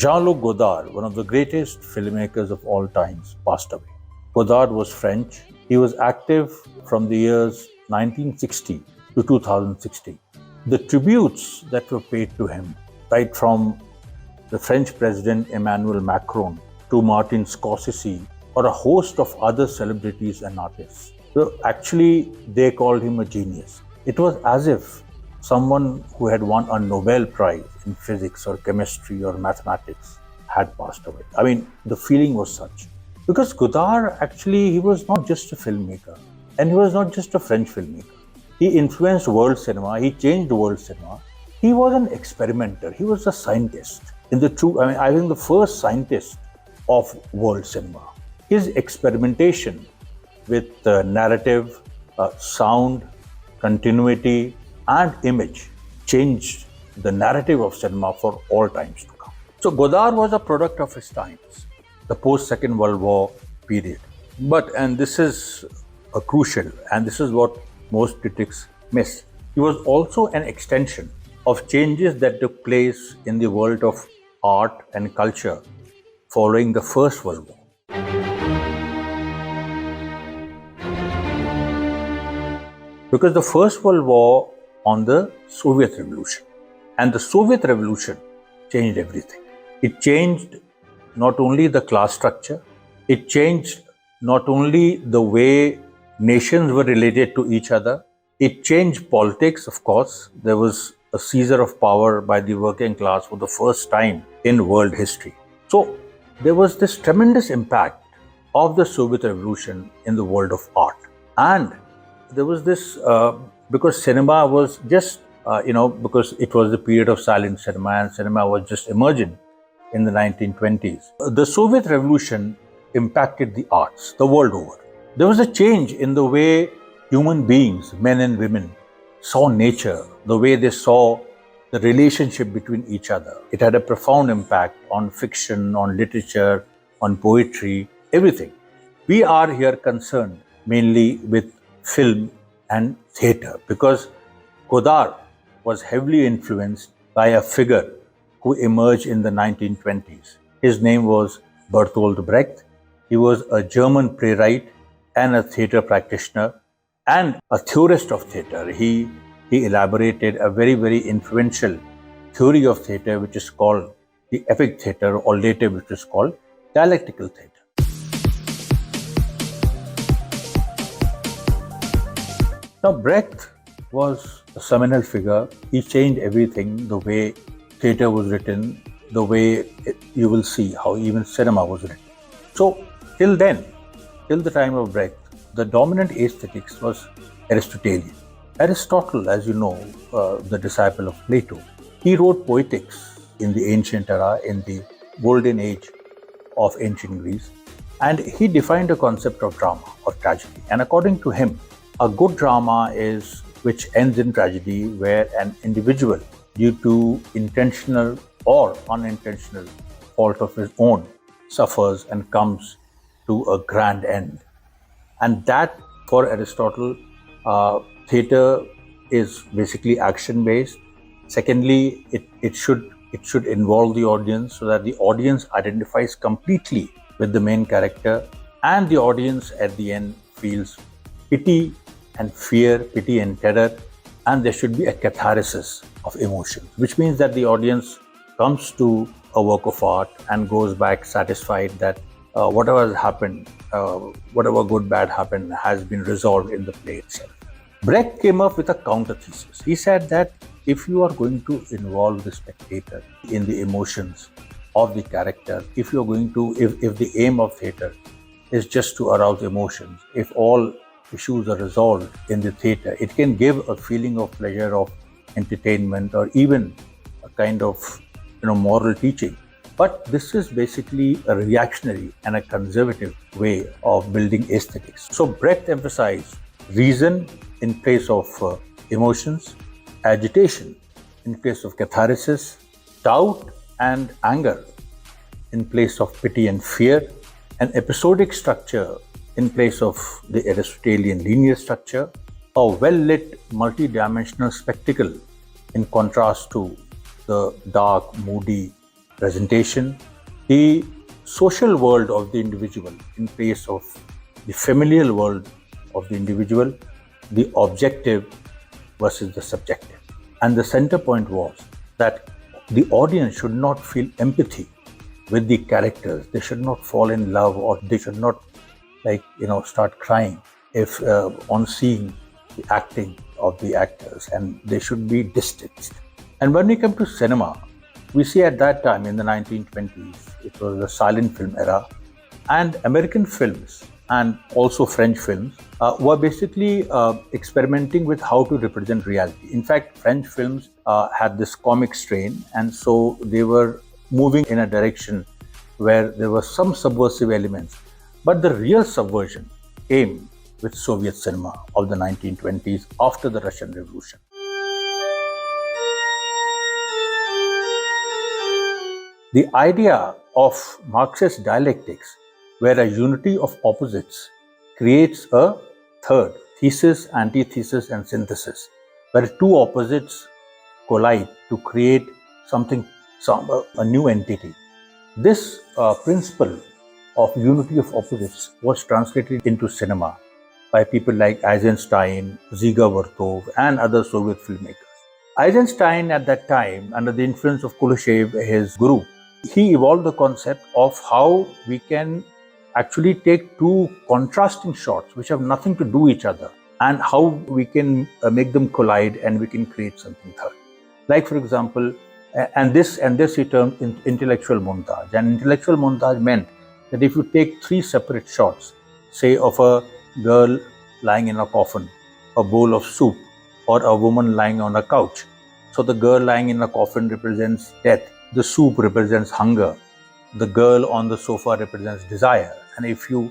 Jean Luc Godard, one of the greatest filmmakers of all times, passed away. Godard was French. He was active from the years 1960 to 2016. The tributes that were paid to him, right from the French President Emmanuel Macron to Martin Scorsese, or a host of other celebrities and artists, so actually they called him a genius. It was as if someone who had won a Nobel Prize in physics or chemistry or mathematics had passed away. I mean, the feeling was such. Because Godard, actually, he was not just a filmmaker, and he was not just a French filmmaker. He influenced world cinema, he changed world cinema. He was an experimenter, he was a scientist. I think the first scientist of world cinema. His experimentation with narrative, sound, continuity, and image changed the narrative of cinema for all times to come. So Godard was a product of his times, the post-Second World War period. And this is crucial, and this is what most critics miss. He was also an extension of changes that took place in the world of art and culture following the First World War. Because the First World War on the Soviet Revolution. And the Soviet Revolution changed everything. It changed not only the class structure, it changed not only the way nations were related to each other, it changed politics, of course. There was a seizure of power by the working class for the first time in world history. So there was this tremendous impact of the Soviet Revolution in the world of art. And there was this because cinema was just, because it was the period of silent cinema and cinema was just emerging in the 1920s. The Soviet Revolution impacted the arts the world over. There was a change in the way human beings, men and women, saw nature, the way they saw the relationship between each other. It had a profound impact on fiction, on literature, on poetry, everything. We are here concerned mainly with film and theatre because Godard was heavily influenced by a figure who emerged in the 1920s. His name was Bertolt Brecht. He was a German playwright and a theatre practitioner and a theorist of theatre. He elaborated a very, very influential theory of theatre which is called the epic theatre, or later which is called dialectical theatre. Now, Brecht was a seminal figure. He changed everything, the way theatre was written, the way you will see how even cinema was written. So, till then, till the time of Brecht, the dominant aesthetics was Aristotelian. Aristotle, as you know, the disciple of Plato, he wrote poetics in the ancient era, in the golden age of ancient Greece, and he defined a concept of drama or tragedy. And according to him, a good drama is which ends in tragedy, where an individual, due to intentional or unintentional fault of his own, suffers and comes to a grand end. And that, for Aristotle, theatre is basically action-based. Secondly, it should involve the audience so that the audience identifies completely with the main character, and the audience at the end feels pity and fear, pity and terror, and there should be a catharsis of emotions, which means that the audience comes to a work of art and goes back satisfied that whatever has happened, whatever good, bad happened has been resolved in the play itself. Brecht came up with a counter thesis. He said that if you are going to involve the spectator in the emotions of the character, if the aim of theatre is just to arouse emotions, if all issues are resolved in the theatre, it can give a feeling of pleasure, of entertainment, or even a kind of moral teaching. But this is basically a reactionary and a conservative way of building aesthetics. So Brecht emphasized reason in place of emotions, agitation in place of catharsis, doubt and anger in place of pity and fear, an episodic structure in place of the Aristotelian linear structure, a well-lit multi-dimensional spectacle in contrast to the dark, moody presentation, the social world of the individual in place of the familial world of the individual, the objective versus the subjective. And the center point was that the audience should not feel empathy with the characters. They should not fall in love, or they should not start crying if on seeing the acting of the actors, and they should be distanced. And when we come to cinema, we see at that time in the 1920s, it was the silent film era, and American films and also French films were basically experimenting with how to represent reality. In fact, French films had this comic strain, and so they were moving in a direction where there were some subversive elements. But the real subversion came with Soviet cinema of the 1920s after the Russian Revolution. The idea of Marxist dialectics, where a unity of opposites creates a third, thesis, antithesis, and synthesis, where two opposites collide to create a new entity. This principle of unity of opposites was translated into cinema by people like Eisenstein, Ziga Vertov, and other Soviet filmmakers. Eisenstein at that time, under the influence of Kuleshov, his guru, he evolved the concept of how we can actually take two contrasting shots which have nothing to do with each other, and how we can make them collide and we can create something third. Like, for example, and this he termed intellectual montage. And intellectual montage meant that if you take three separate shots, say of a girl lying in a coffin, a bowl of soup, or a woman lying on a couch. So the girl lying in a coffin represents death, the soup represents hunger, the girl on the sofa represents desire. And if you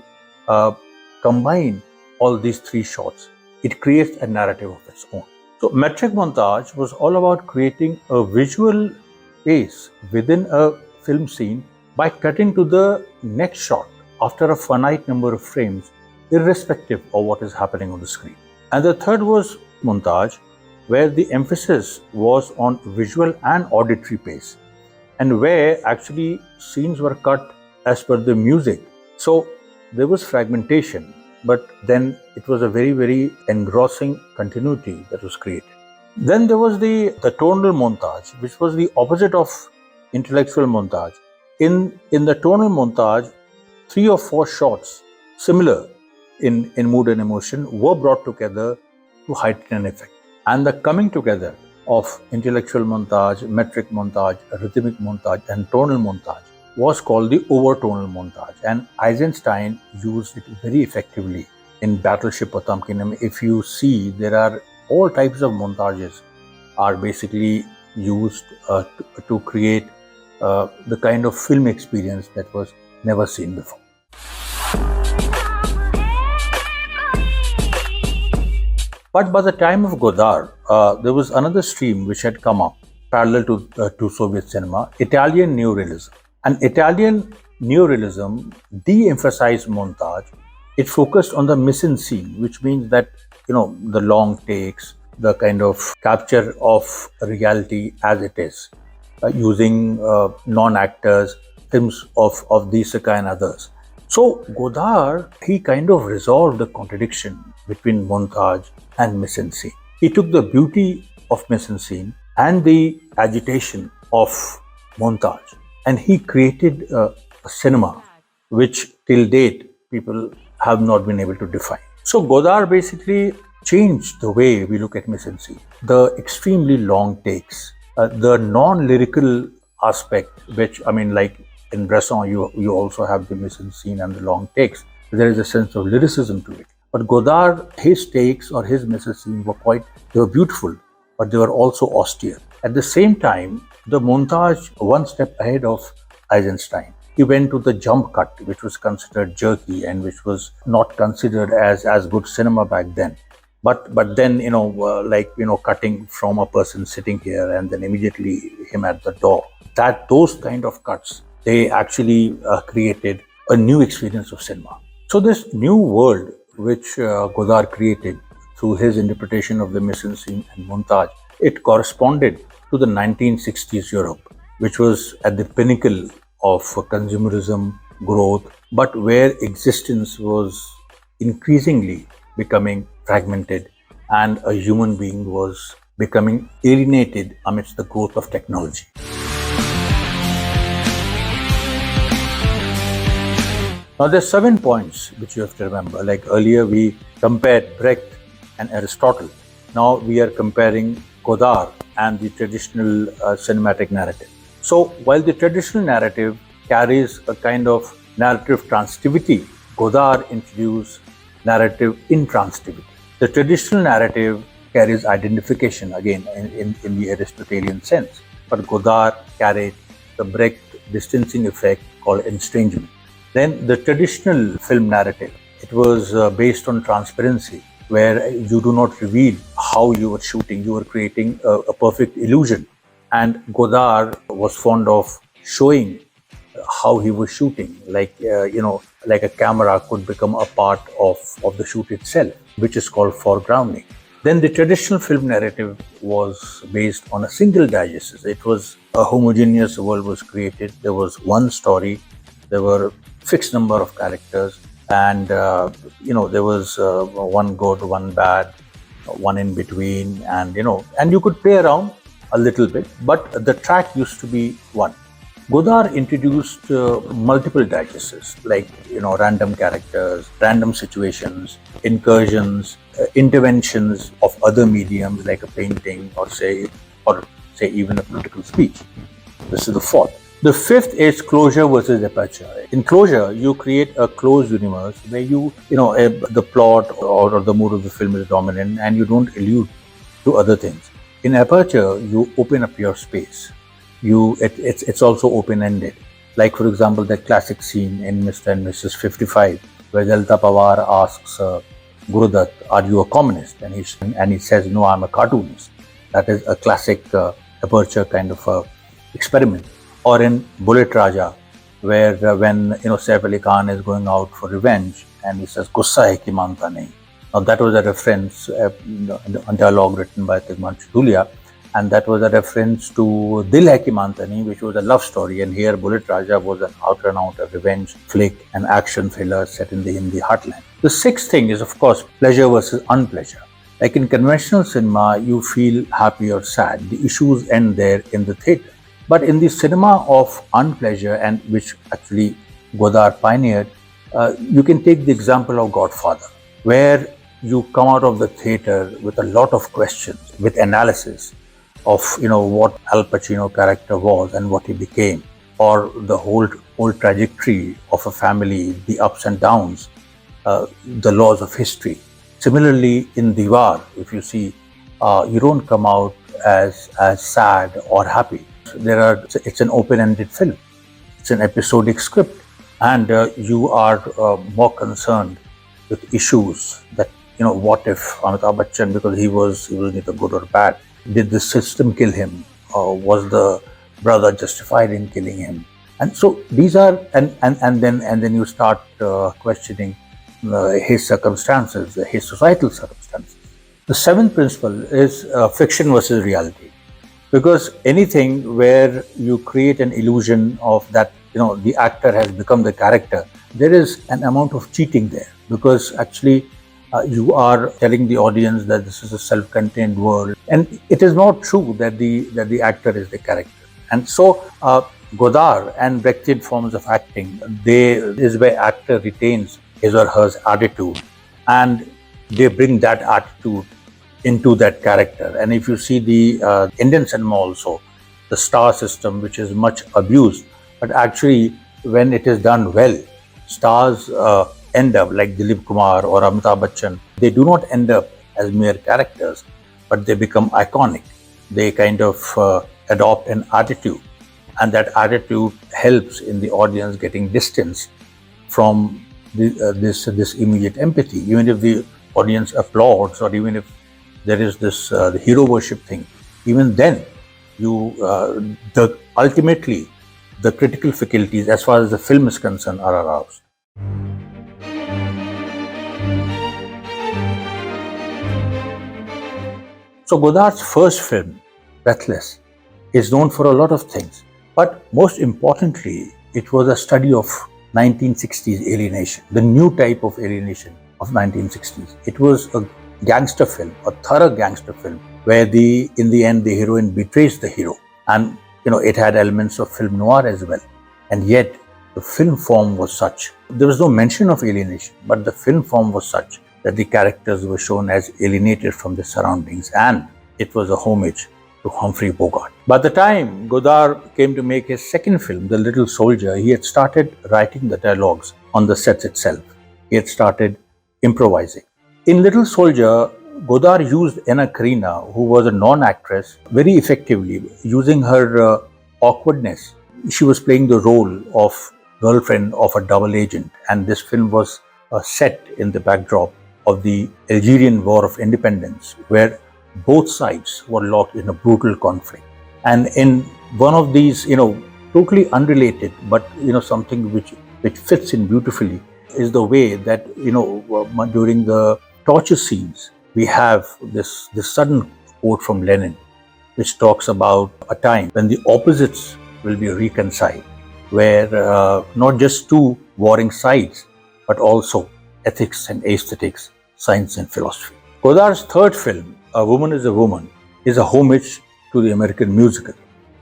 combine all these three shots, it creates a narrative of its own. So metric montage was all about creating a visual pace within a film scene by cutting to the next shot after a finite number of frames, irrespective of what is happening on the screen. And the third was montage, where the emphasis was on visual and auditory pace, and where actually scenes were cut as per the music. So there was fragmentation, but then it was a very, very engrossing continuity that was created. Then there was the tonal montage, which was the opposite of intellectual montage. In the tonal montage, 3 or 4 shots similar in mood and emotion were brought together to heighten an effect. And the coming together of intellectual montage, metric montage, rhythmic montage, and tonal montage was called the overtonal montage. And Eisenstein used it very effectively in Battleship Potemkin. If you see, there are all types of montages are basically used to create the kind of film experience that was never seen before. But by the time of Godard, there was another stream which had come up parallel to Soviet cinema, Italian neorealism. And Italian neorealism de-emphasized montage. It focused on the mise en scene, which means that, the long takes, the kind of capture of reality as it is, using non-actors, films of Disaka and others. So Godard, he kind of resolved the contradiction between montage and mise en scene. He took the beauty of mise en scene and the agitation of montage, and he created a cinema which till date people have not been able to define. So Godard basically changed the way we look at mise en scene. The extremely long takes, the non-lyrical aspect, which, like in Bresson, you also have the mise en scene and the long takes. There is a sense of lyricism to it. But Godard, his takes or his mise en scene they were beautiful, but they were also austere. At the same time, the montage one step ahead of Eisenstein. He went to the jump cut, which was considered jerky and which was not considered as good cinema back then. But then, cutting from a person sitting here and then immediately him at the door. Those kind of cuts, they actually created a new experience of cinema. So this new world which Godard created through his interpretation of the mise en scene and montage, it corresponded to the 1960s Europe, which was at the pinnacle of consumerism, growth, but where existence was increasingly becoming fragmented and a human being was becoming alienated amidst the growth of technology. Now, there's 7 points which you have to remember. Like earlier, we compared Brecht and Aristotle. Now we are comparing Godard and the traditional cinematic narrative. So, while the traditional narrative carries a kind of narrative transitivity, Godard introduced narrative intransitivity. The traditional narrative carries identification, again, in the Aristotelian sense, but Godard carried the Brecht distancing effect called estrangement. Then the traditional film narrative, it was based on transparency, where you do not reveal how you were shooting, you were creating a perfect illusion. And Godard was fond of showing how he was shooting, like like a camera could become a part of the shoot itself, which is called foregrounding. Then the traditional film narrative was based on a single diegesis. It was a homogeneous world was created. There was one story. There were fixed number of characters, and there was one good, one bad, one in between, and and you could play around a little bit, but the track used to be one. Godard introduced multiple digests, like random characters, random situations, incursions, interventions of other mediums like a painting or say even a political speech. This is the fourth. The fifth is closure versus aperture. In closure, you create a closed universe where the plot or the mood of the film is dominant and you don't allude to other things. In aperture, you open up your space. It's also open-ended. Like, for example, that classic scene in Mr. and Mrs. 55, where Jalta Pawar asks Gurudutt, "Are you a communist?" And he says, "No, I'm a cartoonist." That is a classic aperture kind of experiment. Or in Bullet Raja, where when Saif Ali Khan is going out for revenge, and he says, "Gussa hai ki manta nahi." Now that was a reference, a dialogue written by Tigman Chudulia, and that was a reference to Dil Hai Ki Manta Nahi, which was a love story, and here Bullet Raja was an out and out a revenge flick, an action thriller set in the Hindi heartland. The sixth thing is, of course, pleasure versus unpleasure. Like in conventional cinema, you feel happy or sad. The issues end there in the theatre. But in the cinema of unpleasure, and which actually Godard pioneered, you can take the example of Godfather, where you come out of the theatre with a lot of questions, with analysis of what Al Pacino character was and what he became, or the whole trajectory of a family, the ups and downs, the laws of history. Similarly, in Diwar, if you see, you don't come out as sad or happy. It's an open-ended film. It's an episodic script, and you are more concerned with issues that what if Amitabh Bachchan, because he was neither good or bad, did the system kill him, or was the brother justified in killing him? And so these are and then you start questioning his circumstances, his societal circumstances. The seventh principle is fiction versus reality. Because anything where you create an illusion of that, the actor has become the character, there is an amount of cheating there. Because actually, you are telling the audience that this is a self-contained world, and it is not true that the actor is the character. And so, Godard and Brechtian forms of acting, is where actor retains his or her attitude, and they bring that attitude into that character. And if you see the Indian cinema also, the star system, which is much abused, but actually when it is done well, stars end up like Dilip Kumar or Amitabh Bachchan. They do not end up as mere characters, but they become iconic. They kind of adopt an attitude, and that attitude helps in the audience getting distance from this immediate empathy. Even if the audience applauds, or even if there is this the hero worship thing, even then ultimately the critical faculties as far as the film is concerned are aroused. So Godard's first film, Breathless, is known for a lot of things. But most importantly, it was a study of 1960s alienation, the new type of alienation of 1960s. It was a gangster film, a thorough gangster film, where in the end the heroine betrays the hero. And it had elements of film noir as well. And yet the film form was such. There was no mention of alienation, but the film form was such that the characters were shown as alienated from their surroundings, and it was a homage to Humphrey Bogart. By the time Godard came to make his second film, The Little Soldier, he had started writing the dialogues on the sets itself. He had started improvising. In Little Soldier, Godard used Anna Karina, who was a non-actress, very effectively, using her awkwardness. She was playing the role of girlfriend of a double agent, and this film was set in the backdrop of the Algerian War of Independence, where both sides were locked in a brutal conflict. And in one of these, totally unrelated, but something which fits in beautifully, is the way that during the torture scenes we have this sudden quote from Lenin, which talks about a time when the opposites will be reconciled, where not just two warring sides, but also ethics and aesthetics, science and philosophy. Godard's third film, A Woman is a Woman, is a homage to the American musical.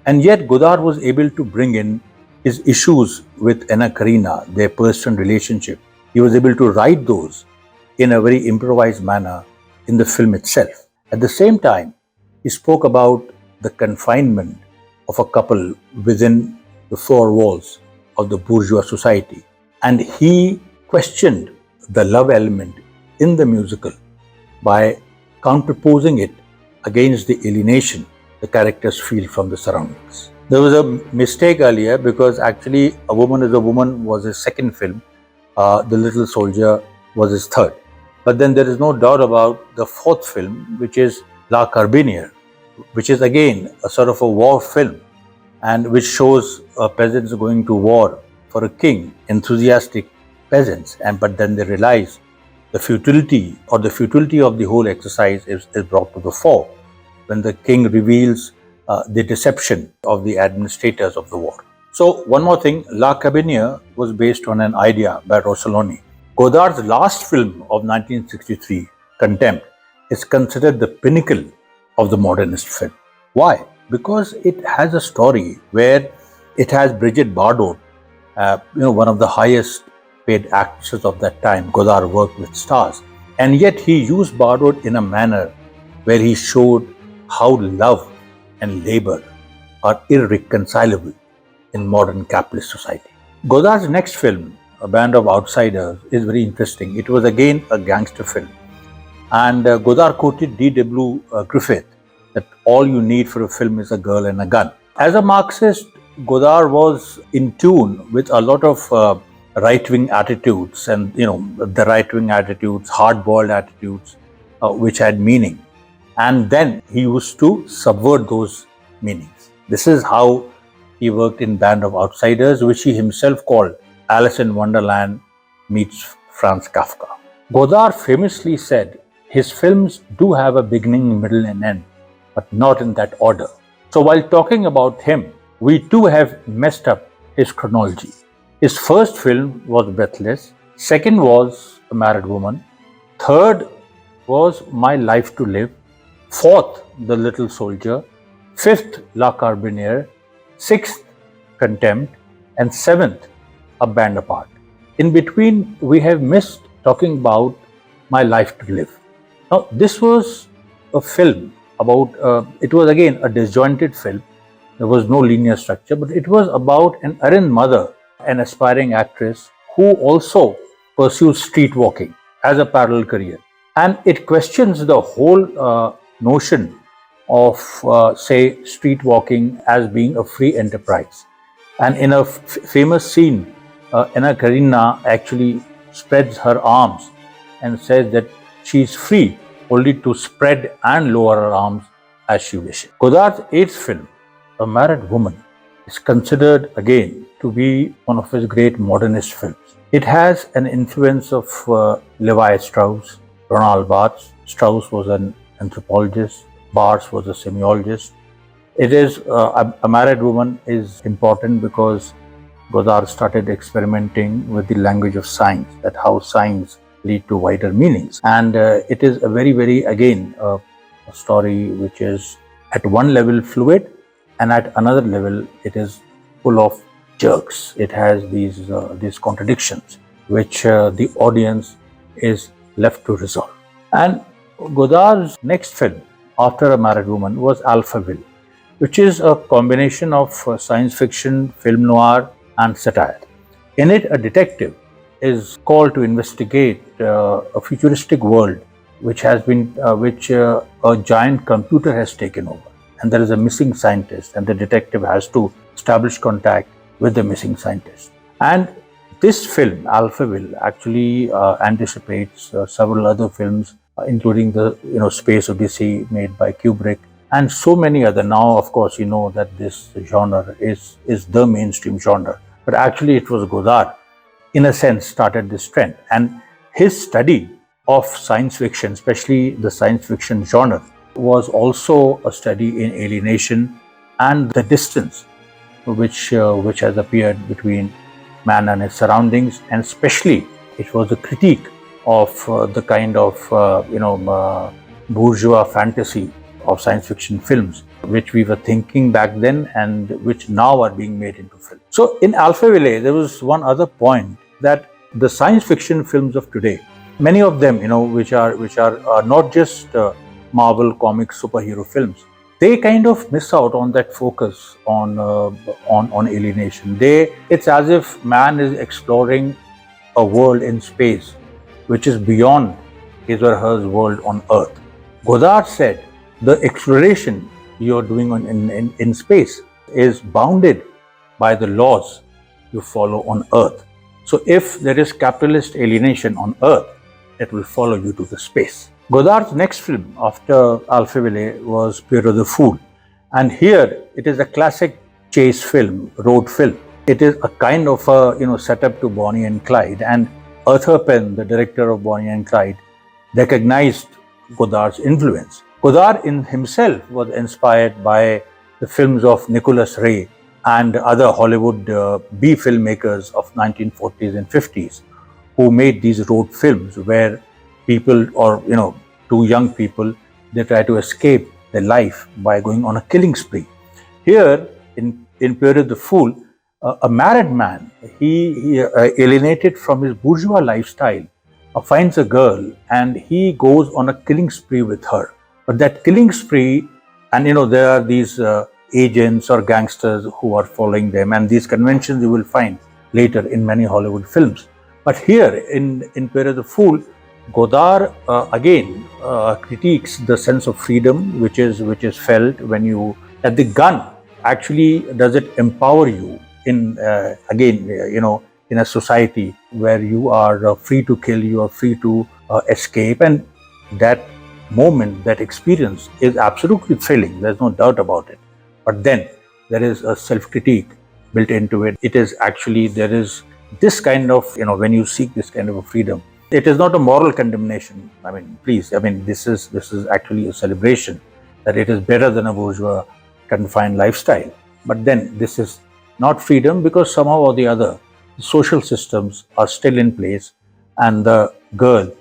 And yet Godard was able to bring in his issues with Anna Karina, their personal relationship. He was able to write those in a very improvised manner in the film itself. At the same time, he spoke about the confinement of a couple within the four walls of the bourgeois society. And he questioned the love element in the musical by counterposing it against the alienation the characters feel from the surroundings. There was a mistake earlier, because actually A Woman is a Woman was his second film. The Little Soldier was his third. But then there is no doubt about the fourth film, which is La Carbiniere, which is again a sort of a war film, and which shows peasants going to war for a king, enthusiastic peasants, but then they realize the futility of the whole exercise is brought to the fore when the king reveals the deception of the administrators of the war. So one more thing, La Carbiniere was based on an idea by Rossellini. Godard's last film of 1963, Contempt, is considered the pinnacle of the modernist film. Why? Because it has a story where it has Brigitte Bardot, one of the highest paid actresses of that time. Godard worked with stars, and yet he used Bardot in a manner where he showed how love and labor are irreconcilable in modern capitalist society. Godard's next film, A Band of Outsiders, is very interesting. It was again a gangster film, and Godard quoted D.W. Griffith that all you need for a film is a girl and a gun. As a Marxist, Godard was in tune with a lot of right-wing attitudes, and the right-wing attitudes, hard-boiled attitudes, which had meaning. And then he used to subvert those meanings. This is how he worked in Band of Outsiders, which he himself called Alice in Wonderland meets Franz Kafka. Godard famously said, his films do have a beginning, middle and end, but not in that order. So while talking about him, we too have messed up his chronology. His first film was Breathless, second was A Married Woman, third was My Life to Live, fourth, The Little Soldier, fifth, La Carbiniere, sixth, Contempt, and seventh, A Band Apart. In between, we have missed talking about My Life to Live. Now, this was a film about, it was again a disjointed film. There was no linear structure, but it was about an errand mother, an aspiring actress who also pursues streetwalking as a parallel career. And it questions the whole notion of, say, streetwalking as being a free enterprise. And in a famous scene, Anna Karina actually spreads her arms and says that she is free only to spread and lower her arms as she wishes. Godard's eighth film, A Married Woman, is considered again to be one of his great modernist films. It has an influence of Levi Strauss, Ronald Barthes. Strauss was an anthropologist, Barthes was a semiologist. It is a married woman is important because Godard started experimenting with the language of science, that how science lead to wider meanings. And it is a very, again, a story which is at one level fluid, and at another level it is full of jerks. It has these contradictions which the audience is left to resolve. And Godard's next film after A Married Woman was Alphaville, which is a combination of science fiction, film noir, and satire. In it, a detective is called to investigate a futuristic world which a giant computer has taken over, and there is a missing scientist, and the detective has to establish contact with the missing scientist. And this film, Alphaville, actually anticipates several other films, including the Space Odyssey made by Kubrick, and so many other. Now, of course, you know that this genre is the mainstream genre, but actually it was Godard, in a sense, started this trend. And his study of science fiction, especially the science fiction genre, was also a study in alienation and the distance which has appeared between man and his surroundings, and especially it was a critique of the kind of bourgeois fantasy of science fiction films which we were thinking back then and which now are being made into film. So in Alphaville, there was one other point, that the science fiction films of today, many of them, which are not just Marvel comic superhero films, they kind of miss out on that focus on alienation. It's as if man is exploring a world in space which is beyond his or her world on Earth. Godard said the exploration you're doing in space is bounded by the laws you follow on Earth. So if there is capitalist alienation on Earth, it will follow you to the space. Godard's next film after Alphaville was Pierrot the Fool. And here it is a classic chase film, road film. It is a kind of a setup to Bonnie and Clyde. And Arthur Penn, the director of Bonnie and Clyde, recognized Godard's influence. Godard in himself was inspired by the films of Nicholas Ray and other Hollywood B filmmakers of 1940s and 50s, who made these road films where people, or two young people, they try to escape their life by going on a killing spree. Here in Pierrot the Fool, a married man, he alienated from his bourgeois lifestyle, finds a girl and he goes on a killing spree with her. But that killing spree, and there are these agents or gangsters who are following them, and these conventions you will find later in many Hollywood films. But here in Pierrot the Fool, Godard again critiques the sense of freedom which is felt when you, that the gun actually does it empower you in in a society where you are free to kill, you are free to escape, and that moment, that experience is absolutely thrilling. There's no doubt about it. But then there is a self-critique built into it. It is actually, there is this kind of, when you seek this kind of a freedom, it is not a moral condemnation. I mean, please, this is actually a celebration that it is better than a bourgeois confined lifestyle. But then this is not freedom, because somehow or the other, the social systems are still in place and the girl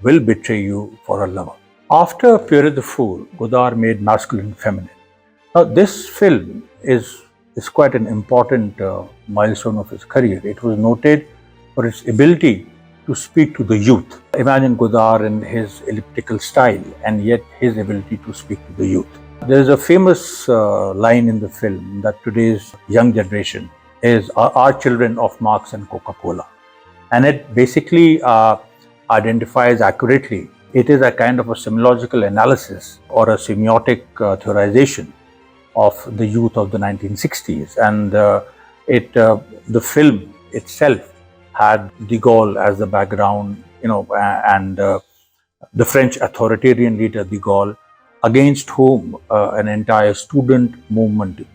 will betray you for a lover. After Pierrot the Fool, Godard made Masculine Feminine. Now, this film is quite an important milestone of his career. It was noted for its ability to speak to the youth. Imagine Godard and his elliptical style, and yet his ability to speak to the youth. There is a famous line in the film that today's young generation are children of Marx and Coca-Cola. And it basically identifies accurately. It is a kind of a semiological analysis or a semiotic theorization of the youth of the 1960s. And the film itself had de Gaulle as the background, and the French authoritarian leader de Gaulle, against whom an entire student movement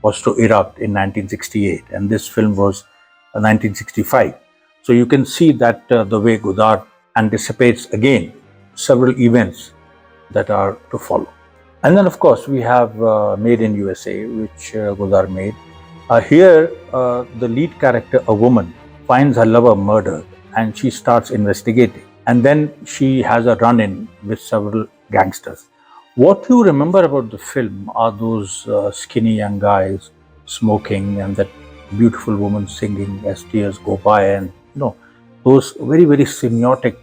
was to erupt in 1968. And this film was 1965. So you can see that the way Godard anticipates again several events that are to follow. And then, of course, we have Made in USA, which Godard made. Here, the lead character, a woman, finds her lover murdered and she starts investigating. And then she has a run-in with several gangsters. What you remember about the film are those skinny young guys smoking and that beautiful woman singing as tears go by, and those very, very semiotic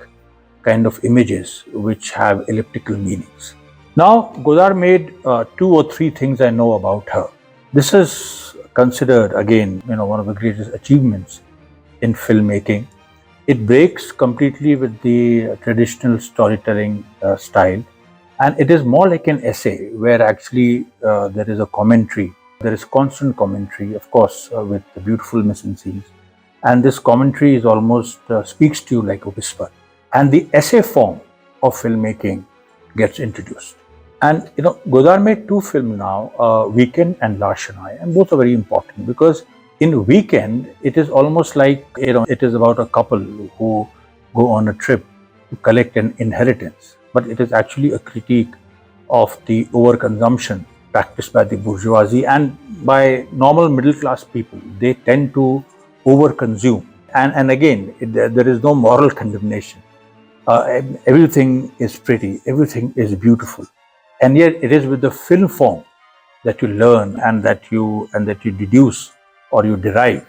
kind of images which have elliptical meanings. Now, Godard made 2 or 3 things I know about her. This is considered, again, one of the greatest achievements in filmmaking. It breaks completely with the traditional storytelling style, and it is more like an essay where actually there is a commentary. There is constant commentary, of course, with the beautiful mise-en-scenes. And this commentary is almost speaks to you like a whisper. And the essay form of filmmaking gets introduced. And Godard made 2 films now, Weekend and La Chenoy, and both are very important because in Weekend it is almost like it is about a couple who go on a trip to collect an inheritance, but it is actually a critique of the overconsumption practiced by the bourgeoisie and by normal middle class people. They tend to overconsume, and again there is no moral condemnation. Everything is pretty, everything is beautiful. And yet it is with the film form that you learn and that you deduce or you derive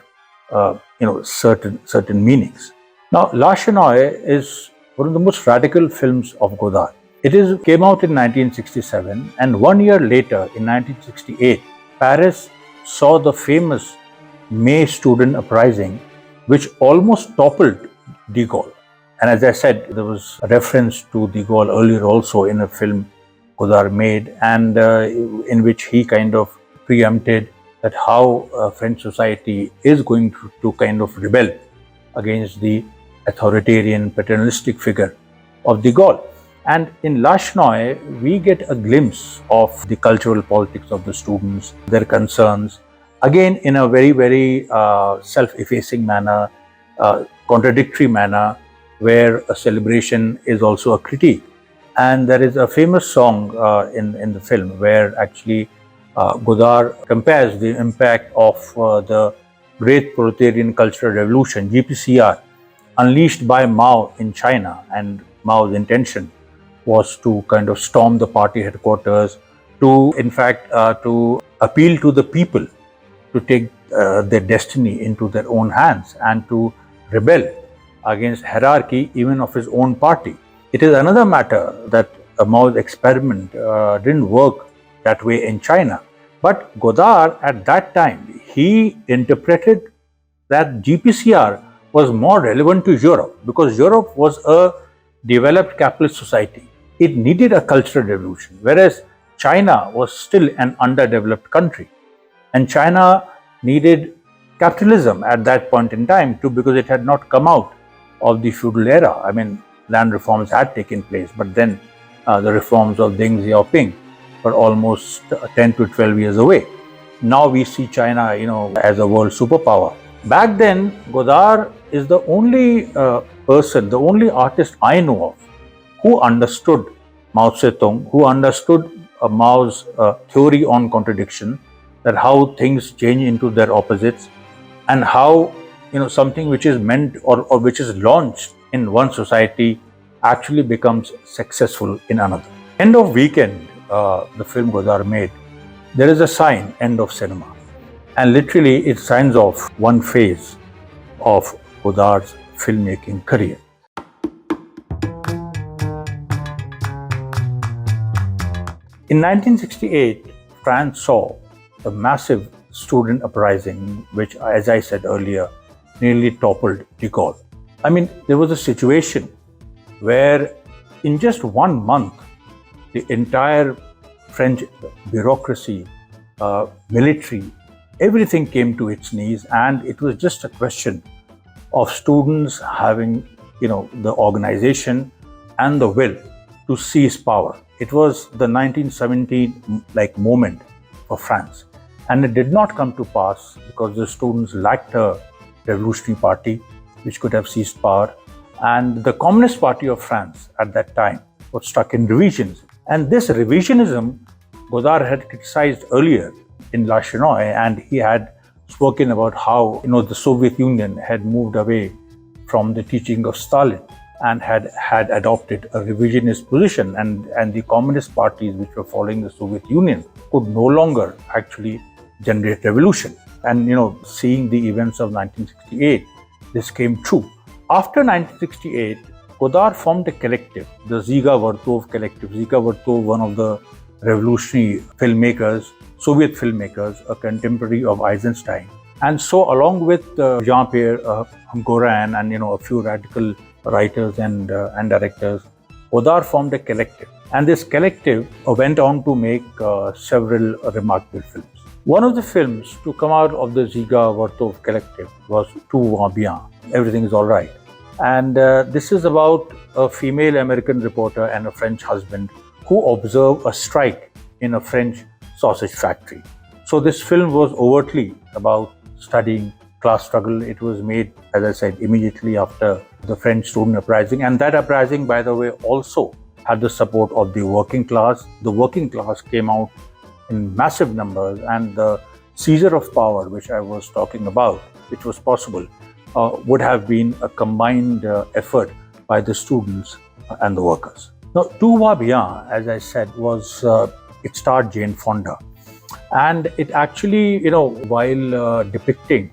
certain meanings. Now, La Chenoy is one of the most radical films of Godard. It came out in 1967, and 1 year later, in 1968, Paris saw the famous May student uprising, which almost toppled de Gaulle. And as I said, there was a reference to de Gaulle earlier also in a film Godard made, and in which he kind of preempted that how French society is going to kind of rebel against the authoritarian paternalistic figure of de Gaulle. And in La Chenoy, we get a glimpse of the cultural politics of the students, their concerns, again in a very, very self-effacing manner, contradictory manner, where a celebration is also a critique. And there is a famous song in the film where actually Godard compares the impact of the Great Proletarian Cultural Revolution, GPCR, unleashed by Mao in China. And Mao's intention was to kind of storm the party headquarters, to appeal to the people to take their destiny into their own hands and to rebel against hierarchy even of his own party. It is another matter that Mao's experiment didn't work that way in China. But Godard, at that time, he interpreted that GPCR was more relevant to Europe because Europe was a developed capitalist society. It needed a cultural revolution, whereas China was still an underdeveloped country. And China needed capitalism at that point in time too, because it had not come out of the feudal era. I mean, land reforms had taken place, but then the reforms of Deng Xiaoping were almost 10 to 12 years away. Now we see China, as a world superpower. Back then, Godard is the only person, the only artist I know of who understood Mao Zedong, who understood Mao's theory on contradiction, that how things change into their opposites, and how something which is meant or which is launched in one society actually becomes successful in another. End of Weekend, the film Godard made, there is a sign, end of cinema. And literally it signs off one phase of Godard's filmmaking career. In 1968, France saw a massive student uprising, which, as I said earlier, nearly toppled de Gaulle. I mean, there was a situation where in just 1 month, the entire French bureaucracy, military, everything came to its knees, and it was just a question of students having, the organization and the will to seize power. It was the 1917 moment for France, and it did not come to pass because the students lacked a revolutionary party which could have seized power, and the Communist Party of France at that time was stuck in revisionism. And this revisionism Godard had criticized earlier in La Chenoy, and he had spoken about how the Soviet Union had moved away from the teaching of Stalin and had adopted a revisionist position, and the communist parties which were following the Soviet Union could no longer actually generate revolution. And seeing the events of 1968, this came true. After 1968, Godard formed a collective, the Ziga Vertov collective. Ziga Vertov, one of the revolutionary filmmakers, Soviet filmmakers, a contemporary of Eisenstein. And so along with Jean-Pierre Gorin and a few radical writers and directors, Godard formed a collective. And this collective went on to make several remarkable films. One of the films to come out of the Ziga Vertov collective was Tout va bien, Everything is All Right. And this is about a female American reporter and a French husband who observe a strike in a French sausage factory. So this film was overtly about studying class struggle. It was made, as I said, immediately after the French student uprising. And that uprising, by the way, also had the support of the working class. The working class came out in massive numbers, and the seizure of power, which I was talking about, which was possible, would have been a combined effort by the students and the workers. Now, Tout va bien, as I said, it starred Jane Fonda. And it actually, while depicting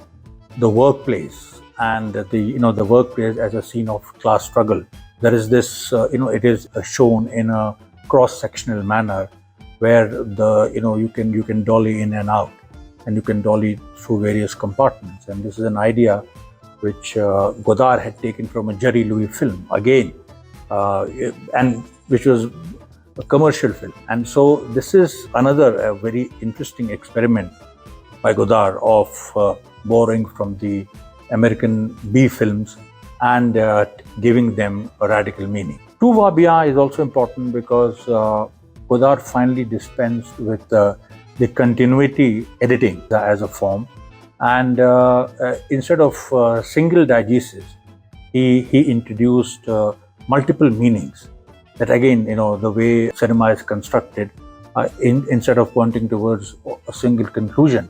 the workplace and the workplace as a scene of class struggle, there is this, it is shown in a cross-sectional manner where you can dolly in and out, and you can dolly through various compartments. And this is an idea which Godard had taken from a Jerry Louis film again, and which was a commercial film. And so this is another very interesting experiment by Godard of borrowing from the American B films and giving them a radical meaning. Tout va bien is also important because Godard finally dispensed with the continuity editing as a form, and instead of single diegesis, he introduced multiple meanings. That again, the way cinema is constructed, instead of pointing towards a single conclusion,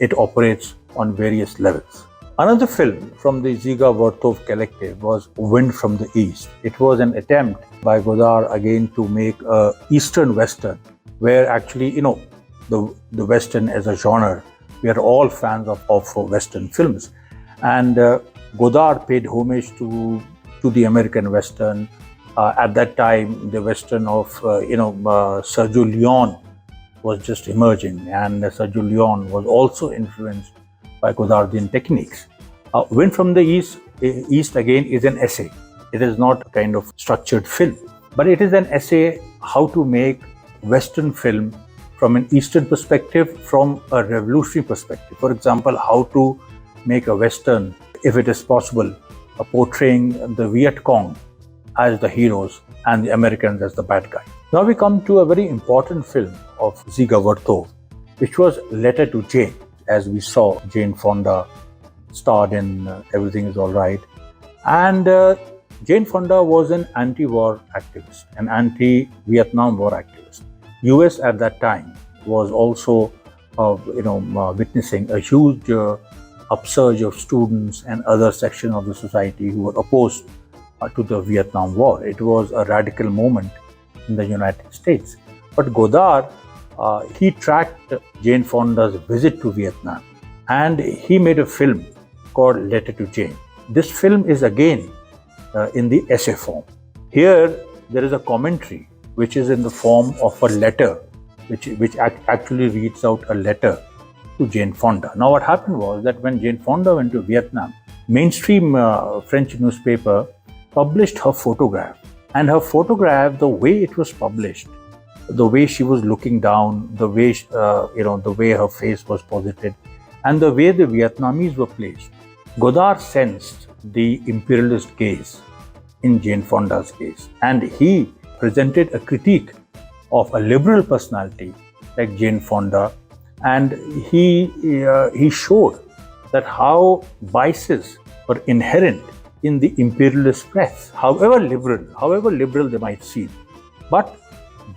it operates on various levels. Another film from the Ziga Vertov collective was Wind from the East. It was an attempt by Godard again to make a Eastern Western, where actually, the Western as a genre, we are all fans of Western films. And Godard paid homage to the American Western. At that time, the Western of, Sergio Leone was just emerging, and Sergio Leone was also influenced by Godardian techniques. Wind from the East again is an essay. It is not a kind of structured film, but it is an essay how to make Western film from an Eastern perspective, from a revolutionary perspective. For example, how to make a Western, if it is possible, portraying the Viet Cong as the heroes and the Americans as the bad guys. Now we come to a very important film of Ziga Vertov, which was Letter to Jane. As we saw, Jane Fonda starred in Everything is All Right. And Jane Fonda was an anti-war activist, an anti-Vietnam War activist. US at that time was also witnessing a huge upsurge of students and other sections of the society who were opposed to the Vietnam War. It was a radical moment in the United States. But Godard, he tracked Jane Fonda's visit to Vietnam, and he made a film called Letter to Jane. This film is again in the essay form. Here there is a commentary which is in the form of a letter, which actually reads out a letter to Jane Fonda. Now what happened was that when Jane Fonda went to Vietnam, mainstream French newspaper published her photograph, and her photograph, the way it was published, the way she was looking down, the way the way her face was posited, and the way the Vietnamese were placed, Godard sensed the imperialist gaze in Jane Fonda's case, and he presented a critique of a liberal personality like Jane Fonda, and he showed that how biases were inherent in the imperialist press, however liberal they might seem. But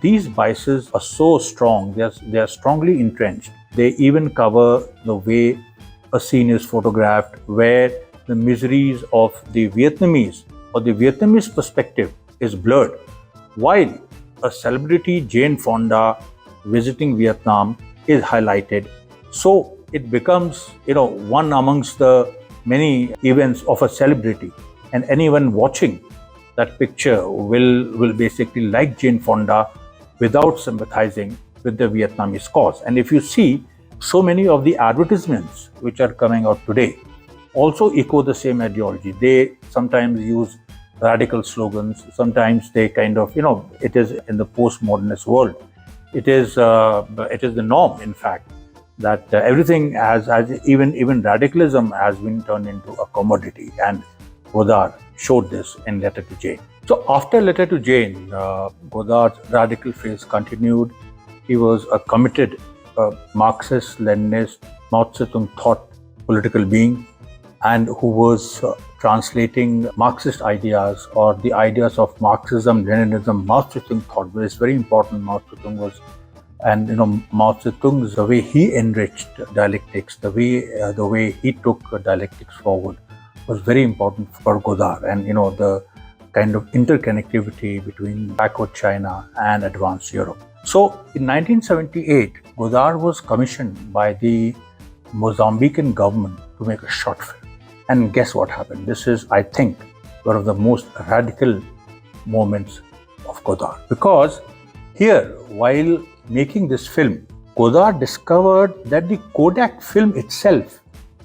these biases are so strong, they are strongly entrenched. They even cover the way a scene is photographed, where the miseries of the Vietnamese or the Vietnamese perspective is blurred, while a celebrity, Jane Fonda, visiting Vietnam is highlighted. So it becomes, one amongst the many events of a celebrity, and anyone watching that picture will basically like Jane Fonda without sympathizing with the Vietnamese cause. And if you see, so many of the advertisements which are coming out today also echo the same ideology. They sometimes use radical slogans. Sometimes they kind of, it is in the postmodernist world. It is the norm, in fact, that everything has even radicalism has been turned into a commodity. And Godard showed this in Letter to Jane. So after Letter to Jane, Godard's radical phase continued. He was a committed Marxist, Leninist, Mao Zedong thought political being, and who was translating Marxist ideas or the ideas of Marxism, Leninism, Mao Zedong thought. But it's very important. Mao Zedong was, and Mao Zedong's the way he enriched dialectics, the way he took dialectics forward, was very important for Godard, and the kind of interconnectivity between backward China and advanced Europe. So in 1978, Godard was commissioned by the Mozambican government to make a short film. And guess what happened? This is, I think, one of the most radical moments of Godard. Because here, while making this film, Godard discovered that the Kodak film itself,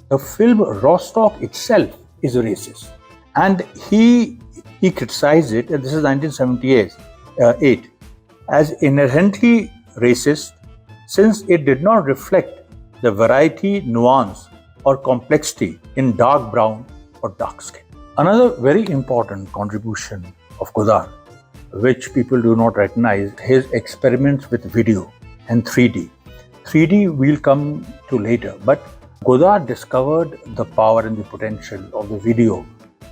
the film raw stock itself, is racist. And he criticized it, and this is 1978, as inherently racist, since it did not reflect the variety, nuance, or complexity in dark brown or dark skin. Another very important contribution of Godard, which people do not recognize, his experiments with video and 3D. 3D we'll come to later, but Godard discovered the power and the potential of the video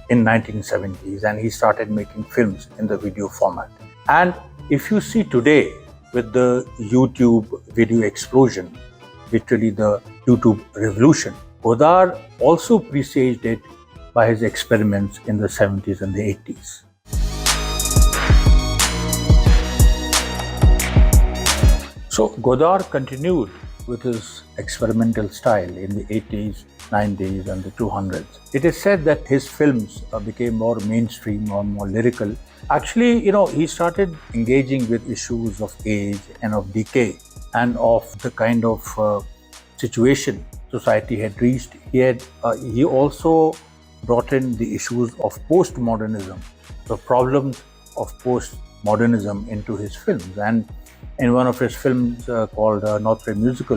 in 1970s, and he started making films in the video format. And if you see today, with the YouTube video explosion, literally the YouTube revolution, Godard also presaged it by his experiments in the 70s and the 80s. So Godard continued with his experimental style in the 80s, 90s and the 200s. It is said that his films became more mainstream or more lyrical. Actually, he started engaging with issues of age and of decay and of the kind of situation society had reached. He also brought in the issues of postmodernism, the problems of postmodernism into his films. And in one of his films called Notre Musique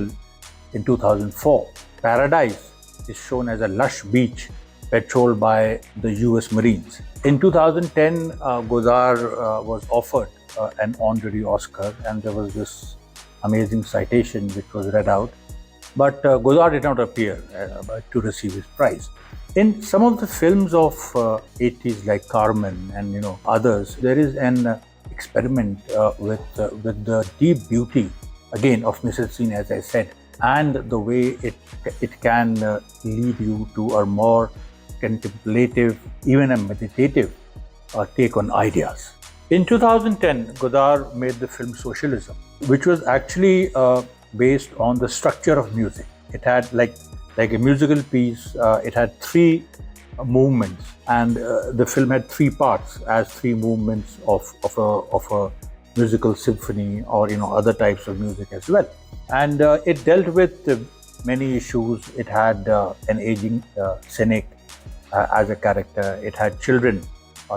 in 2004, Paradise is shown as a lush beach patrolled by the US Marines. In 2010, Godard was offered an honorary Oscar, and there was this amazing citation which was read out. But Godard did not appear to receive his prize. In some of the films of 80s like Carmen and others, there is an experiment with the deep beauty, again, of Mrs. Scene, as I said, and the way it can lead you to a more contemplative, even a meditative take on ideas. In 2010, Godard made the film Socialism, which was actually based on the structure of music. It had like a musical piece. It had three movements, and the film had three parts as three movements of a musical symphony or other types of music as well. And it dealt with many issues. It had an aging cynic as a character. It had children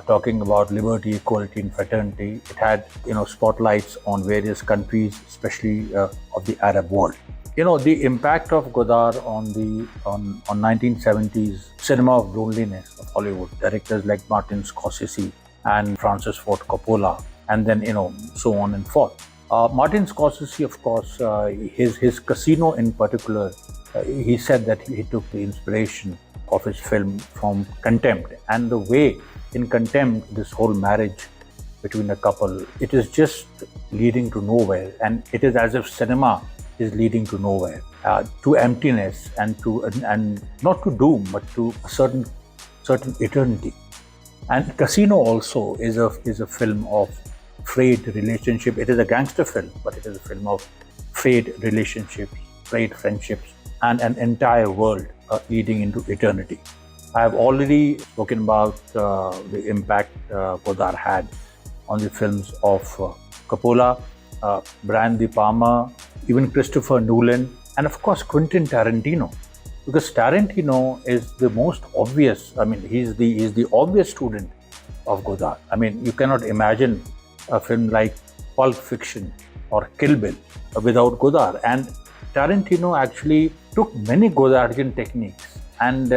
talking about liberty, equality, and fraternity. It had spotlights on various countries, especially of the Arab world. The impact of Godard on 1970s cinema of loneliness of Hollywood, directors like Martin Scorsese and Francis Ford Coppola, and then so on and forth. Martin Scorsese, of course, his Casino in particular, he said that he took the inspiration of his film from Contempt, and the way in Contempt this whole marriage between a couple, it is just leading to nowhere, and it is as if cinema is leading to nowhere, to emptiness, and not to doom, but to a certain eternity. And Casino also is a film of frayed relationship. It is a gangster film, but it is a film of frayed relationships, frayed friendships, and an entire world leading into eternity. I have already spoken about the impact Godard had on the films of Coppola, Brian De Palma, even Christopher Nolan, and of course Quentin Tarantino. Because Tarantino is the most obvious. I mean, he's the obvious student of Godard. I mean, you cannot imagine a film like Pulp Fiction or Kill Bill without Godard. And Tarantino actually took many Godardian techniques, and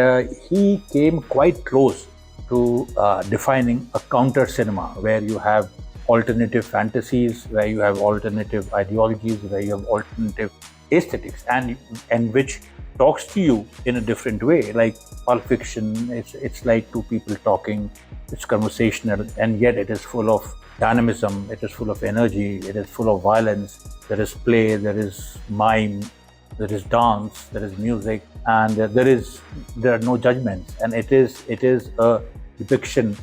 he came quite close to defining a counter cinema where you have alternative fantasies, where you have alternative ideologies, where you have alternative aesthetics, and which talks to you in a different way. Like Pulp Fiction, it's like two people talking, it's conversational, and yet it is full of dynamism, it is full of energy, it is full of violence. There is play, there is mime, there is dance, there is music, and there are no judgments, and it is a depiction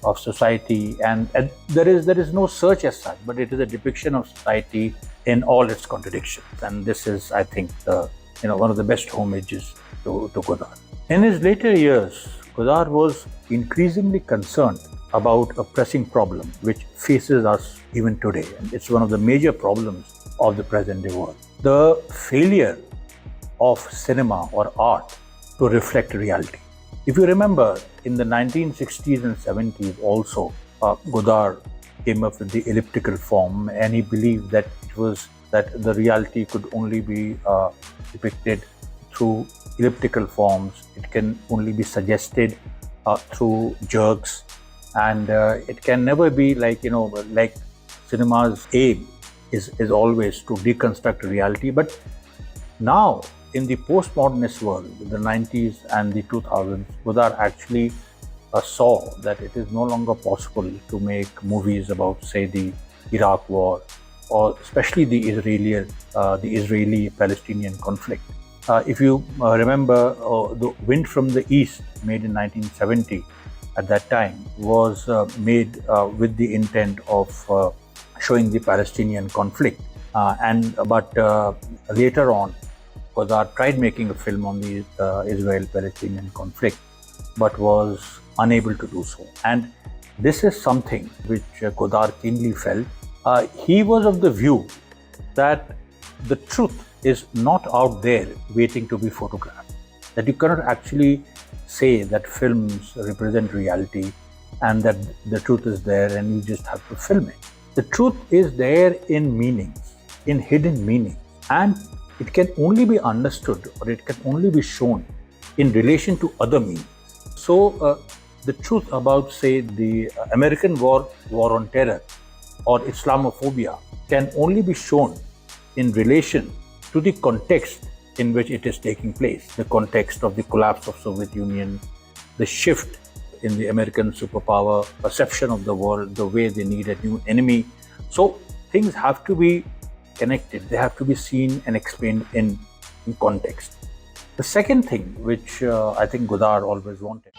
of society, and there is no search as such, but it is a depiction of society in all its contradictions. And this is, I think, one of the best homages to Godard. In his later years, Godard was increasingly concerned about a pressing problem which faces us even today. And it's one of the major problems of the present day world: the failure of cinema or art to reflect reality. If you remember, in the 1960s and 70s also, Godard came up with the elliptical form, and he believed that the reality could only be depicted through elliptical forms. It can only be suggested through jerks, and it can never be like cinema's aim is always to deconstruct reality. But now, in the postmodernist world, the 90s and the 2000s, Godard actually saw that it is no longer possible to make movies about, say, the Iraq War, or especially the Israeli-Palestinian conflict. If you remember, The Wind from the East, made in 1970, at that time, was made with the intent of showing the Palestinian conflict. But later on, Godard tried making a film on the Israel-Palestinian conflict, but was unable to do so. And this is something which Godard keenly felt. He was of the view that the truth is not out there waiting to be photographed, that you cannot actually say that films represent reality and that the truth is there and you just have to film it. The truth is there in meanings, in hidden meanings, and it can only be understood, or it can only be shown in relation to other meanings. So the truth about, say, the American war on terror, or Islamophobia, can only be shown in relation to the context in which it is taking place, the context of the collapse of Soviet Union, the shift in the American superpower perception of the world, the way they need a new enemy. So things have to be connected, they have to be seen and explained in context. The second thing which I think Godard always wanted.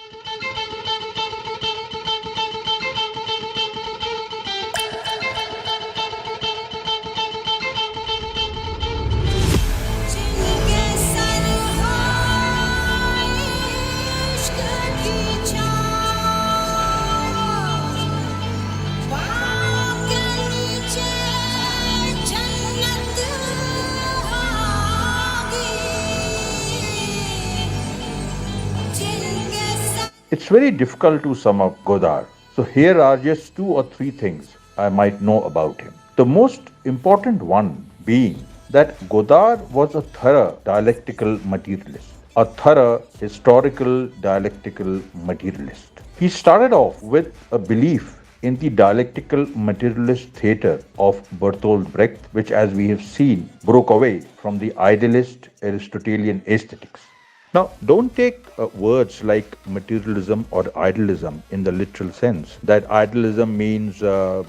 It's very difficult to sum up Godard. So here are just 2 or 3 things I might know about him. The most important one being that Godard was a thorough dialectical materialist, a thorough historical dialectical materialist. He started off with a belief in the dialectical materialist theatre of Bertolt Brecht, which, as we have seen, broke away from the idealist Aristotelian aesthetics. Now, don't take words like materialism or idealism in the literal sense, that idealism means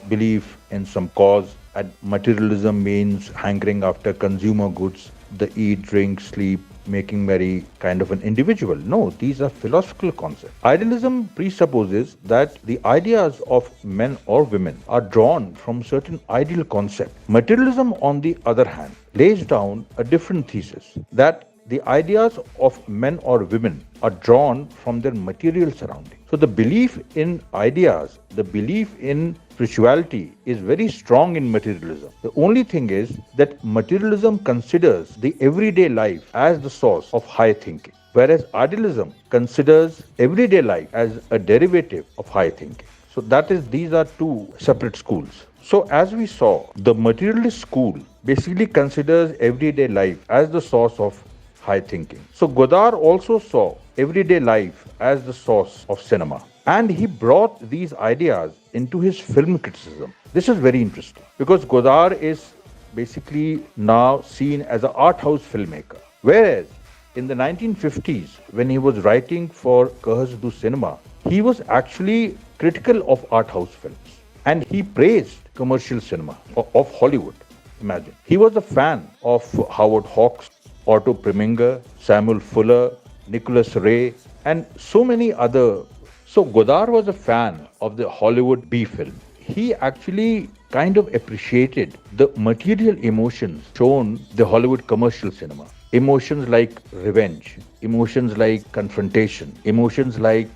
belief in some cause and materialism means hankering after consumer goods, the eat, drink, sleep, making merry kind of an individual. No, these are philosophical concepts. Idealism presupposes that the ideas of men or women are drawn from certain ideal concepts. Materialism, on the other hand, lays down a different thesis that the ideas of men or women are drawn from their material surroundings. So the belief in ideas, the belief in spirituality is very strong in materialism. The only thing is that materialism considers the everyday life as the source of high thinking, whereas idealism considers everyday life as a derivative of high thinking. So these are two separate schools. So as we saw, the materialist school basically considers everyday life as the source of high thinking. So Godard also saw everyday life as the source of cinema. And he brought these ideas into his film criticism. This is very interesting because Godard is basically now seen as an art house filmmaker. Whereas in the 1950s, when he was writing for Kahas Du Cinema, he was actually critical of art house films. And he praised commercial cinema of Hollywood. Imagine. He was a fan of Howard Hawks, Otto Preminger, Samuel Fuller, Nicholas Ray, and so many other. So Godard was a fan of the Hollywood B film. He actually kind of appreciated the material emotions shown the Hollywood commercial cinema. Emotions like revenge, emotions like confrontation, emotions like,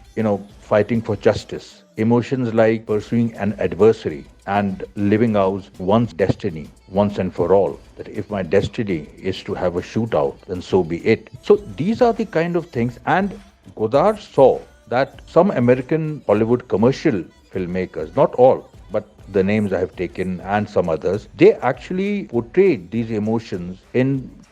fighting for justice, emotions like pursuing an adversary and living out one's destiny once and for all. That if my destiny is to have a shootout, then so be it. So these are the kind of things. And Godard saw that some American Hollywood commercial filmmakers, not all, but the names I have taken and some others, they actually portrayed these emotions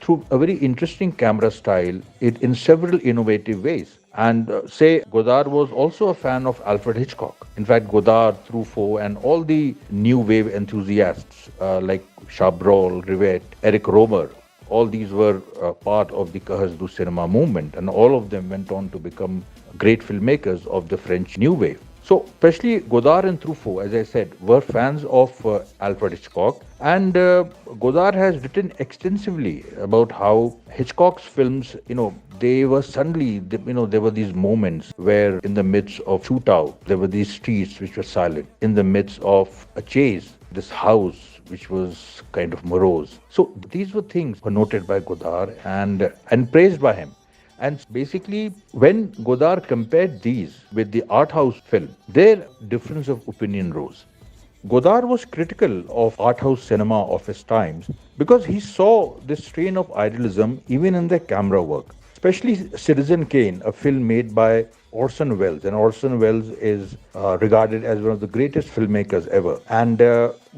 through a very interesting camera style in several innovative ways. And say Godard was also a fan of Alfred Hitchcock. In fact, Godard, Truffaut, and all the new wave enthusiasts like Chabrol, Rivette, Eric Romer, all these were part of the Kahas Du Cinema movement, and all of them went on to become great filmmakers of the French New Wave. So, especially Godard and Truffaut, as I said, were fans of Alfred Hitchcock. And Godard has written extensively about how Hitchcock's films, they were suddenly, there were these moments where in the midst of shootout, there were these streets which were silent. In the midst of a chase, this house which was kind of morose. So these were things were noted by Godard and praised by him. And basically, when Godard compared these with the art house film, their difference of opinion rose. Godard was critical of art house cinema of his times because he saw this strain of idealism even in their camera work. Especially Citizen Kane, a film made by Orson Welles. And Orson Welles is regarded as one of the greatest filmmakers ever. And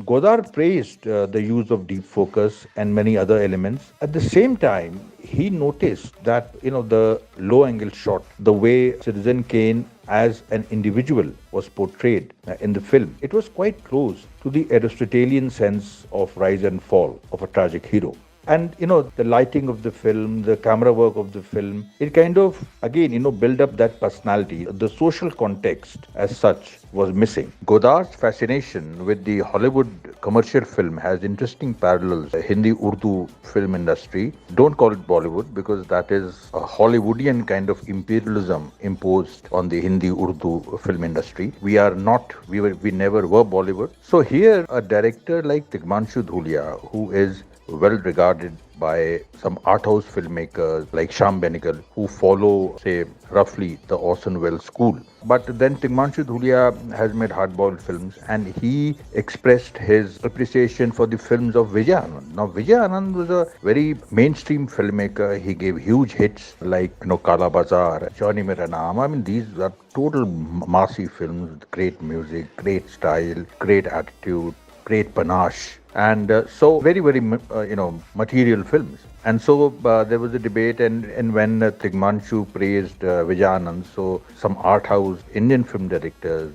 Godard praised the use of deep focus and many other elements. At the same time, he noticed that, the low angle shot, the way Citizen Kane as an individual was portrayed in the film, it was quite close to the Aristotelian sense of rise and fall of a tragic hero. And, the lighting of the film, the camera work of the film, it kind of, again, build up that personality. The social context as such was missing. Godard's fascination with the Hollywood commercial film has interesting parallels. The Hindi-Urdu film industry, don't call it Bollywood because that is a Hollywoodian kind of imperialism imposed on the Hindi-Urdu film industry. We never were Bollywood. So here, a director like Tigmanshu Dhulia, who is well regarded by some art house filmmakers like Shyam Benegal, who follow, say, roughly the Orson Welles school. But then Tigmanshu Dhulia has made hardboiled films, and he expressed his appreciation for the films of Vijay Anand. Now, Vijay Anand was a very mainstream filmmaker. He gave huge hits like, Kala Bazaar, Johnny Mera Naam. I mean, these are total massive films with great music, great style, great attitude, great panache. And so very, very, material films. And so there was a debate, and when Tigmanshu praised Vijay Anand, so some art house Indian film directors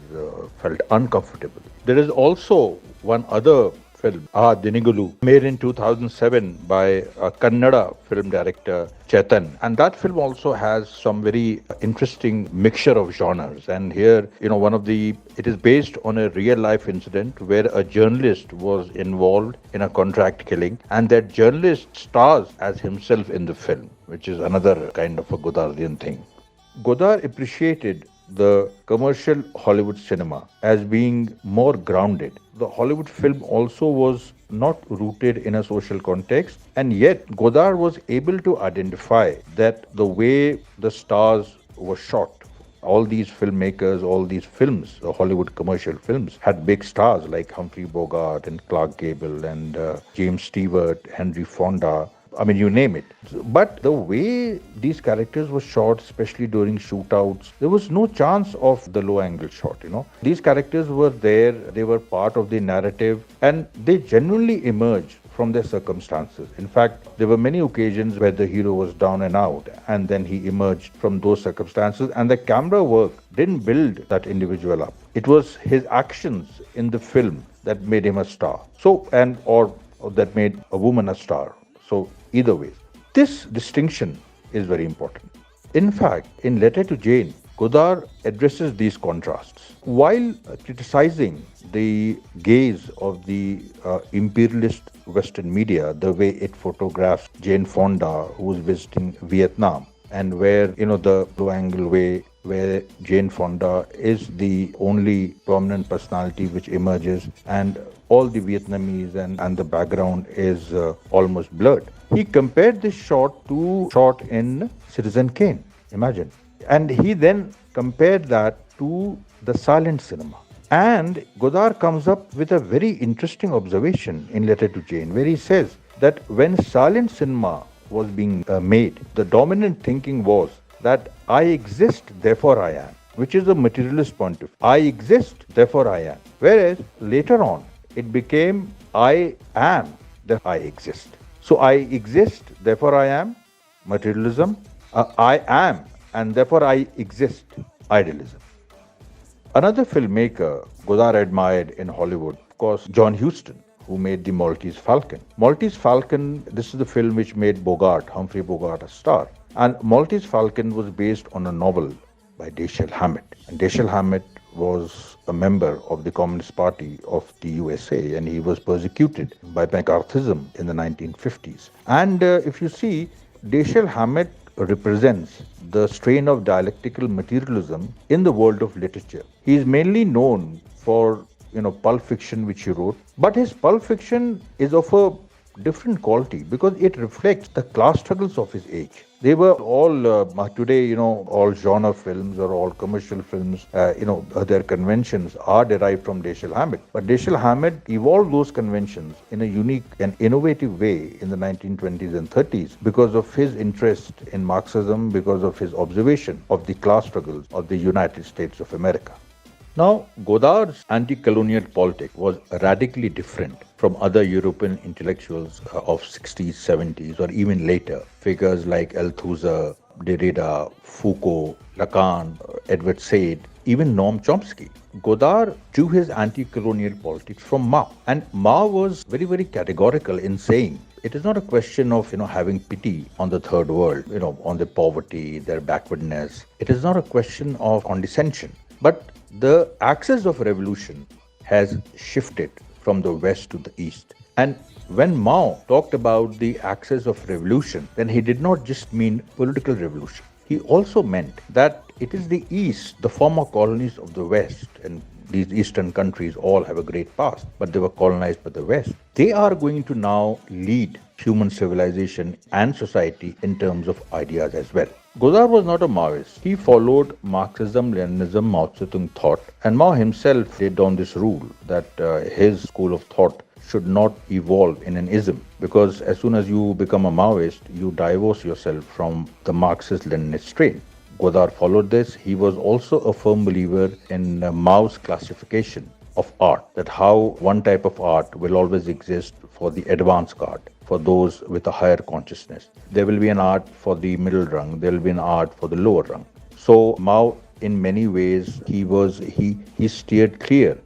felt uncomfortable. There is also one other film, Dinigulu, made in 2007 by a Kannada film director, Chetan. And that film also has some very interesting mixture of genres. And here, it is based on a real life incident where a journalist was involved in a contract killing, and that journalist stars as himself in the film, which is another kind of a Godardian thing. Godard appreciated the commercial Hollywood cinema as being more grounded. The Hollywood film also was not rooted in a social context, and yet Godard was able to identify that the way the stars were shot. All these filmmakers, all these films, the Hollywood commercial films, had big stars like Humphrey Bogart and Clark Gable and James Stewart, Henry Fonda. I mean, you name it. But the way these characters were shot, especially during shootouts, there was no chance of the low angle shot, These characters were there, they were part of the narrative, and they genuinely emerged from their circumstances. In fact, there were many occasions where the hero was down and out, and then he emerged from those circumstances, and the camera work didn't build that individual up. It was his actions in the film that made him a star. Or that made a woman a star. So either way, this distinction is very important. In fact, in Letter to Jane, Godard addresses these contrasts. While criticizing the gaze of the imperialist Western media, the way it photographs Jane Fonda, who is visiting Vietnam, and where, the low angle way where Jane Fonda is the only prominent personality which emerges, and all the Vietnamese and the background is almost blurred. He compared this shot to shot in Citizen Kane, imagine. And he then compared that to the silent cinema. And Godard comes up with a very interesting observation in Letter to Jane, where he says that when silent cinema was being made, the dominant thinking was that I exist, therefore I am, which is a materialist point of view. I exist, therefore I am. Whereas later on, it became I am, therefore I exist. So I exist, therefore I am, materialism. I am, and therefore I exist, idealism. Another filmmaker Godard admired in Hollywood, of course, John Huston, who made The Maltese Falcon. Maltese Falcon, this is the film which made Humphrey Bogart, a star. And Maltese Falcon was based on a novel by Dashiell Hammett. And Dashiell Hammett was a member of the Communist Party of the USA, and he was persecuted by McCarthyism in the 1950s. And if you see, Dashiell Hammett represents the strain of dialectical materialism in the world of literature. He is mainly known for Pulp Fiction, which he wrote, but his Pulp Fiction is of a different quality because it reflects the class struggles of his age. They were all today, all genre films or all commercial films, their conventions are derived from Dashiell Hammett. But Dashiell Hammett evolved those conventions in a unique and innovative way in the 1920s and 30s because of his interest in Marxism, because of his observation of the class struggles of the United States of America. Now, Godard's anti-colonial politics was radically different from other European intellectuals of 60s, 70s, or even later. Figures like Althusser, Derrida, Foucault, Lacan, Edward Said, even Noam Chomsky. Godard drew his anti-colonial politics from Mao. And Mao was very, very categorical in saying, it is not a question of, having pity on the third world, on their poverty, their backwardness. It is not a question of condescension, but the axis of revolution has shifted from the west to the east. And when Mao talked about the axis of revolution, then he did not just mean political revolution. He also meant that it is the east, the former colonies of the west, and these eastern countries all have a great past, but they were colonized by the west. They are going to now lead human civilization and society in terms of ideas as well. Godard was not a Maoist. He followed Marxism, Leninism, Mao Zedong thought, and Mao himself laid down this rule that his school of thought should not evolve in an ism, because as soon as you become a Maoist, you divorce yourself from the Marxist-Leninist strain. Godard followed this. He was also a firm believer in Mao's classification of art, that how one type of art will always exist for the advanced guard, for those with a higher consciousness. There will be an art for the middle rung, there will be an art for the lower rung. So Mao, in many ways, he steered clear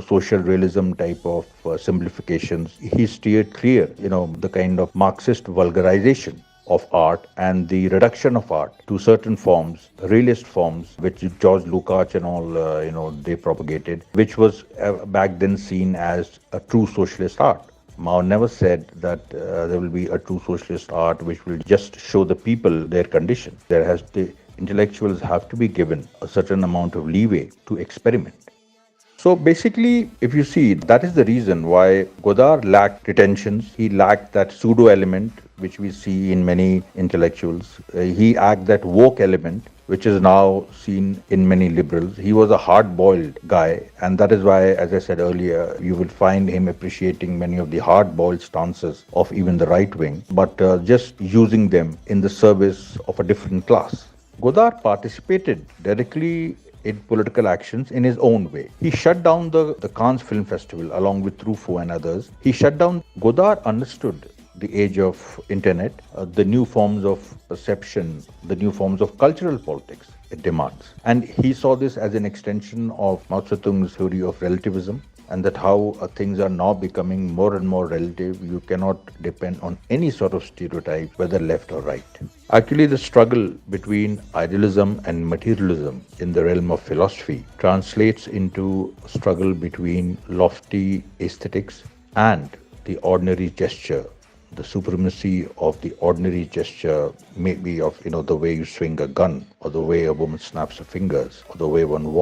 social realism type of simplifications. He steered clear, the kind of Marxist vulgarization of art and the reduction of art to certain forms, realist forms, which George Lukács and all, they propagated, which was back then seen as a true socialist art. Mao never said that there will be a true socialist art which will just show the people their condition. The intellectuals have to be given a certain amount of leeway to experiment. So basically, if you see, that is the reason why Godard lacked pretensions. He lacked that pseudo element which we see in many intellectuals. He lacked that woke element which is now seen in many liberals. He was a hard-boiled guy, and that is why, as I said earlier, you will find him appreciating many of the hard-boiled stances of even the right wing, but just using them in the service of a different class. Godard participated directly in political actions in his own way. He shut down the Cannes Film Festival along with Truffaut and others. He shut down. Godard understood the age of internet, the new forms of perception, the new forms of cultural politics it demands. And he saw this as an extension of Mao Zedong's theory of relativism, and that how things are now becoming more and more relative. You cannot depend on any sort of stereotype, whether left or right. Actually, the struggle between idealism and materialism in the realm of philosophy translates into a struggle between lofty aesthetics and the ordinary gesture, the supremacy of the ordinary gesture, maybe of the way you swing a gun, or the way a woman snaps her fingers, or the way one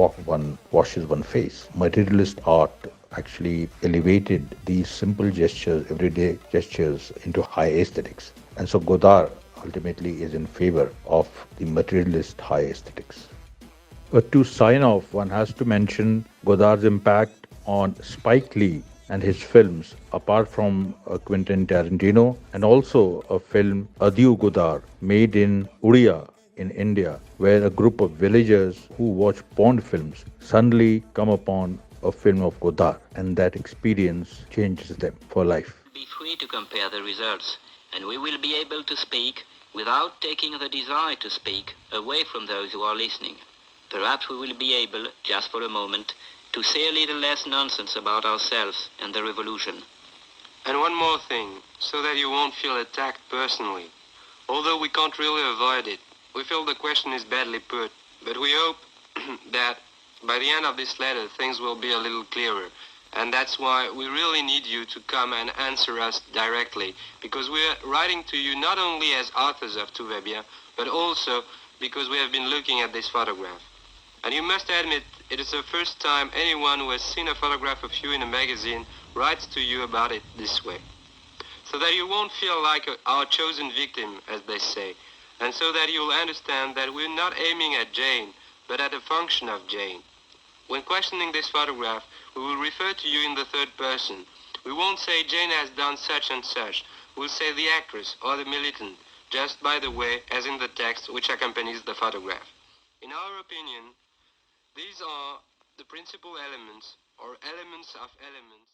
washes one face. Materialist art actually elevated these simple gestures, everyday gestures, into high aesthetics. And so Godard ultimately is in favor of the materialist high aesthetics. But to sign off, one has to mention Godard's impact on Spike Lee and his films, apart from Quentin Tarantino, and also a film, Adieu Godard, made in Udia in India, where a group of villagers who watch porn films suddenly come upon a film of Godard, and that experience changes them for life. Be free to compare the results, and we will be able to speak without taking the desire to speak away from those who are listening. Perhaps we will be able, just for a moment, to say a little less nonsense about ourselves and the revolution. And one more thing, so that you won't feel attacked personally. Although we can't really avoid it, we feel the question is badly put, but we hope that by the end of this letter things will be a little clearer. And that's why we really need you to come and answer us directly, because we're writing to you not only as authors of Tout va bien, but also because we have been looking at this photograph. And you must admit, it is the first time anyone who has seen a photograph of you in a magazine writes to you about it this way. So that you won't feel like our chosen victim, as they say, and so that you'll understand that we're not aiming at Jane, but at a function of Jane. When questioning this photograph, we will refer to you in the third person. We won't say Jane has done such and such. We'll say the actress or the militant, just by the way, as in the text which accompanies the photograph. In our opinion, these are the principal elements, or elements of elements.